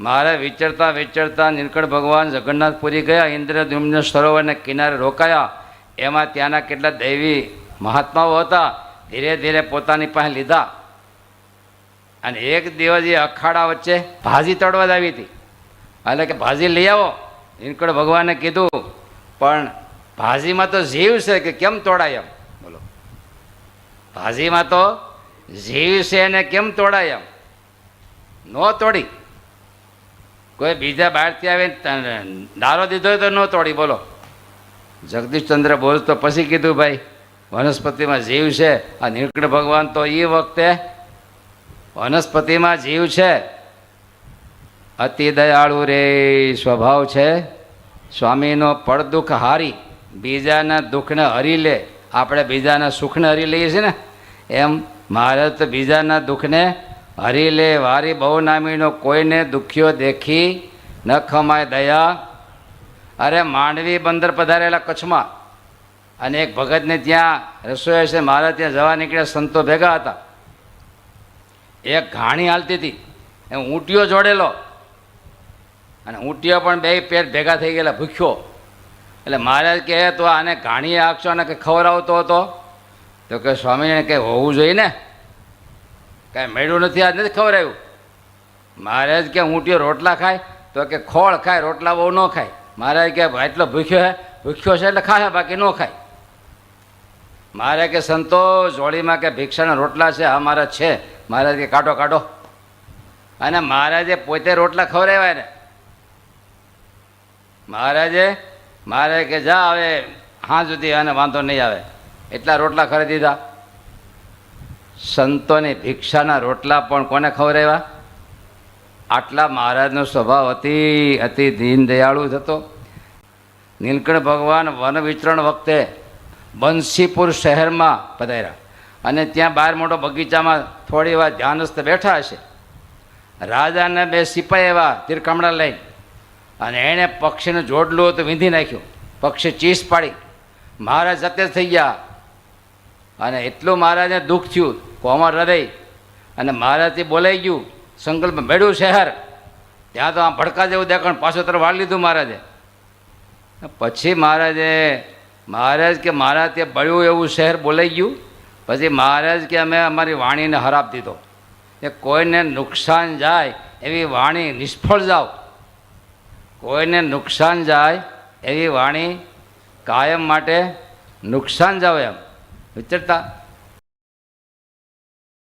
મારે વિચરતા વિચરતા નીલકંઠ ભગવાન જગન્નાથપુરી ગયા. ઇન્દ્રદ્યુમ્ન સરોવરને કિનારે રોકાયા. એમાં ત્યાંના કેટલા દૈવી મહાત્માઓ હતા. ધીરે ધીરે પોતાની પાસે લીધા. અને એક દિવસ એ અખાડા વચ્ચે ભાજી તળવા જ આવી હતી. એટલે કે ભાજી લઈ આવો. નીલકંઠ ભગવાને કીધું, પણ ભાજીમાં તો જીવ છે કે કેમ તોડાય એમ? બોલો, ભાજીમાં તો જીવ છે એને કેમ તોડાય એમ? નો તોડી. કોઈ બીજા બહારથી આવીને દારો દીધો હોય તો ન તોડી. બોલો, જગદીશચંદ્ર બોલ તો પછી કીધું, ભાઈ વનસ્પતિમાં જીવ છે. આ નીલકંઠ ભગવાન તો એ વખતે વનસ્પતિમાં જીવ છે. અતિ દયાળુ રે સ્વભાવ છે. સ્વામીનો પડ દુઃખ હારી બીજાના દુઃખને હરી લે. આપણે બીજાના સુખને હરી લઈએ છીએ ને, એમ મહારાજ તો બીજાના દુઃખને હરી લે. વારી બહુ નામીનો કોઈને દુખ્યો દેખી ન ખમાય દયા. અરે માંડવી બંદર પધારેલા કચ્છમાં, અને એક ભગતને ત્યાં રસોઈ છે. મારા ત્યાં જવા નીકળ્યા સંતો ભેગા હતા. એક ઘાણી હાલતી હતી, એમ ઊંટિયો જોડેલો, અને ઊંટિયો પણ બે પેટ ભેગા થઈ ગયેલા, ભૂખ્યો. એટલે મહારાજ કહે, તો આને ઘાણીએ આખશો અને કે ખવડાવતો હતો? તો કે સ્વામીને કંઈ હોવું જોઈએ ને, કાંઈ મળ્યું નથી, આજ નથી ખવડાવ્યું. મહારાજ કે ઊંટિયો રોટલા ખાય? તો કે ખોળ ખાય, રોટલા બહુ ન ખાય. મહારાજ કે એટલો ભૂખ્યો હે? ભૂખ્યો છે એટલે ખાય, બાકી ન ખાય. મહારાજ કે સંતો જોડીમાં કે ભિક્ષાના રોટલા છે? હા મહારાજ છે. મહારાજ કે કાઢો કાઢો. અને મહારાજે પોતે રોટલા ખવડાવ્યા ને. મહારાજ કે જા હવે હા સુધી અને વાંધો નહીં આવે, એટલા રોટલા ખરી દીધા. સંતોની ભિક્ષાના રોટલા પણ કોને ખવડાવ્યા? આટલા મહારાજનો સ્વભાવ અતિ દીન દયાળુ થતો. નીલકંઠ ભગવાન વન વિચરણ વખતે બંસીપુર શહેરમાં પધાર્યા, અને ત્યાં બહાર મોટો બગીચામાં થોડી વાર ધ્યાનસ્થ બેઠા હશે. રાજાને બે સિપાહી એવા તીરકામડા લઈને, અને એણે પક્ષીનું જોડલું તો વીંધી નાખ્યું. પક્ષી ચીસ પાડી. મહારાજ સત્ય થઈ ગયા, અને એટલું મહારાજને દુઃખ થયું, કોમળ હૃદય. અને મહારાજથી બોલાઈ ગયું, સંકલ્પ મેળ્યું શહેર. ત્યાં તો આમ ભડકા જેવું દેખાણ, પાછો તરફ વાળી લીધું મહારાજે. પછી મહારાજ કે મારા ત્યાં બળ્યું એવું શહેર બોલાઈ ગયું. પછી મહારાજ કે અમે અમારી વાણીને હરાપ દીધો, કે કોઈને નુકસાન જાય એવી વાણી નિષ્ફળ જાઓ. કોઈને નુકસાન જાય એવી વાણી કાયમ માટે નુકસાન જાઓ એમ વિચારતા.